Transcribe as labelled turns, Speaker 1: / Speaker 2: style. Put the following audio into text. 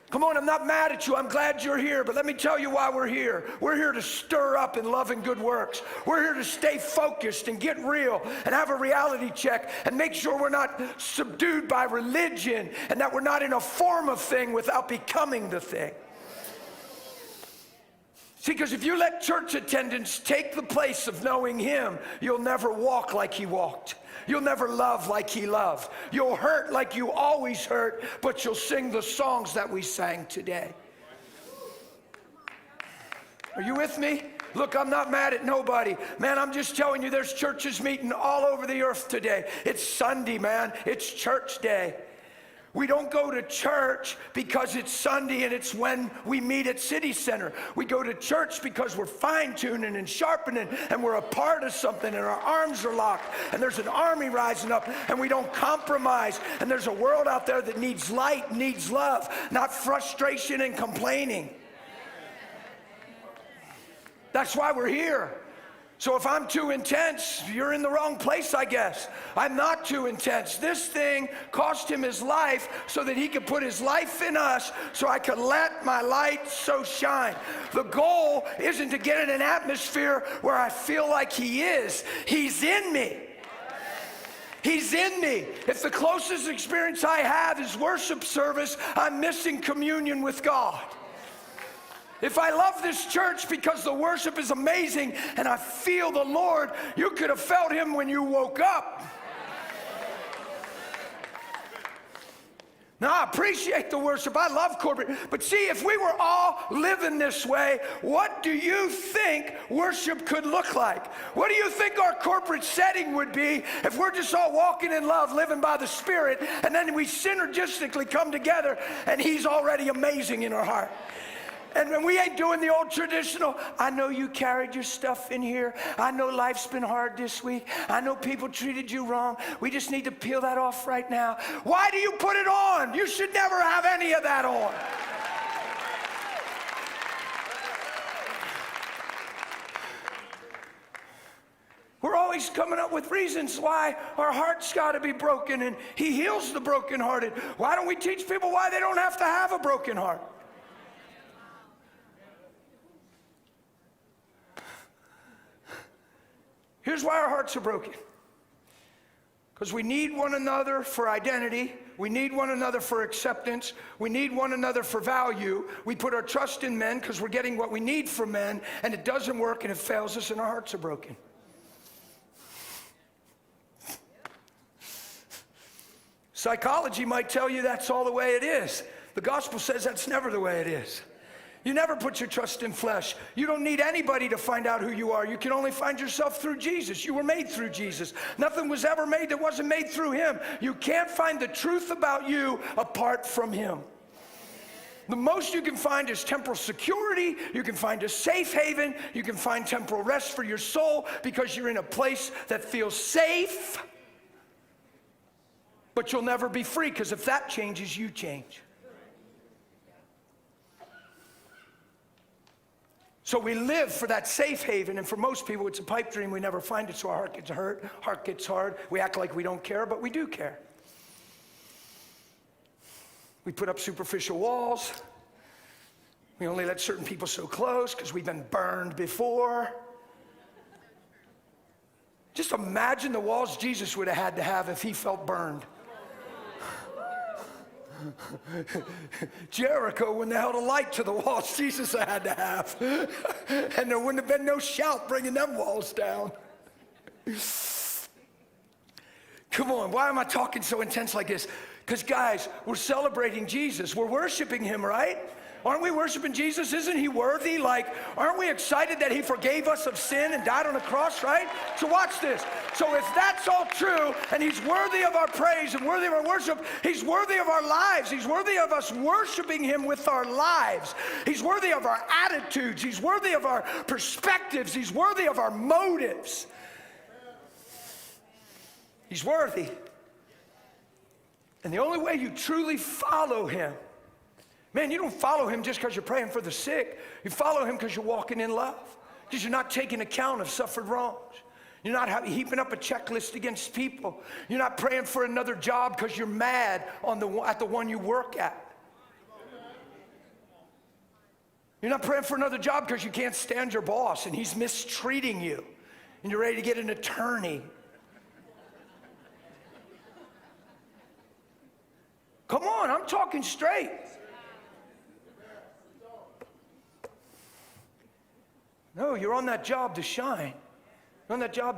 Speaker 1: Come on, I'm not mad at you. I'm glad you're here. But let me tell you why we're here. We're here to stir up in love and good works. We're here to stay focused and get real and have a reality check and make sure we're not subdued by religion and that we're not in a form of thing without becoming the thing. See, because if you let church attendance take the place of knowing him, you'll never walk like he walked. You'll never love like he loved. You'll hurt like you always hurt, but you'll sing the songs that we sang today. Are you with me? Look, I'm not mad at nobody. Man, I'm just telling you, there's churches meeting all over the earth today. It's Sunday, man. It's church day. We don't go to church because it's Sunday and it's when we meet at City Center. We go to church because we're fine-tuning and sharpening and we're a part of something and our arms are locked and there's an army rising up and we don't compromise and there's a world out there that needs light, needs love, not frustration and complaining. That's why we're here. So if I'm too intense, you're in the wrong place, I guess. I'm not too intense. This thing cost him his life so that he could put his life in us so I could let my light so shine. The goal isn't to get in an atmosphere where I feel like he is. He's in me. He's in me. If the closest experience I have is worship service, I'm missing communion with God. If I love this church because the worship is amazing and I feel the Lord, you could have felt him when you woke up. Now, I appreciate the worship. I love corporate. But see, if we were all living this way, what do you think worship could look like? What do you think our corporate setting would be if we're just all walking in love, living by the Spirit, and then we synergistically come together and he's already amazing in our heart? And when we ain't doing the old traditional, I know you carried your stuff in here. I know life's been hard this week. I know people treated you wrong. We just need to peel that off right now. Why do you put it on? You should never have any of that on. We're always coming up with reasons why our heart's got to be broken, and he heals the brokenhearted. Why don't we teach people why they don't have to have a broken heart? Here's why our hearts are broken. Because we need one another for identity. We need one another for acceptance. We need one another for value. We put our trust in men because we're getting what we need from men, and it doesn't work and it fails us and our hearts are broken. Psychology might tell you that's all the way it is. The gospel says that's never the way it is. You never put your trust in flesh. You don't need anybody to find out who you are. You can only find yourself through Jesus. You were made through Jesus. Nothing was ever made that wasn't made through him. You can't find the truth about you apart from him. The most you can find is temporal security. You can find a safe haven. You can find temporal rest for your soul because you're in a place that feels safe. But you'll never be free because if that changes, you change. So we live for that safe haven, and for most people it's a pipe dream. We never find it, so our heart gets hurt, heart gets hard. We act like we don't care, but we do care. We put up superficial walls. We only let certain people so close because we've been burned before. Just imagine the walls Jesus would have had to have if he felt burned. Jericho wouldn't have held a light to the walls Jesus had to have. And there wouldn't have been no shout bringing them walls down. Come on, why am I talking so intense like this? Because guys, we're celebrating Jesus. We're worshiping him, right? Aren't we worshiping Jesus? Isn't he worthy? Like, aren't we excited that he forgave us of sin and died on the cross, right? So watch this. So if that's all true, and he's worthy of our praise and worthy of our worship, he's worthy of our lives. He's worthy of us worshiping him with our lives. He's worthy of our attitudes. He's worthy of our perspectives. He's worthy of our motives. He's worthy. And the only way you truly follow him, man, you don't follow him just because you're praying for the sick. You follow him because you're walking in love, because you're not taking account of suffered wrongs. You're not heaping up a checklist against people. You're not praying for another job because you're mad at the one you work at. You're not praying for another job because you can't stand your boss and he's mistreating you and you're ready to get an attorney. Come on, I'm talking straight. No, you're on that job to shine. You're on that job to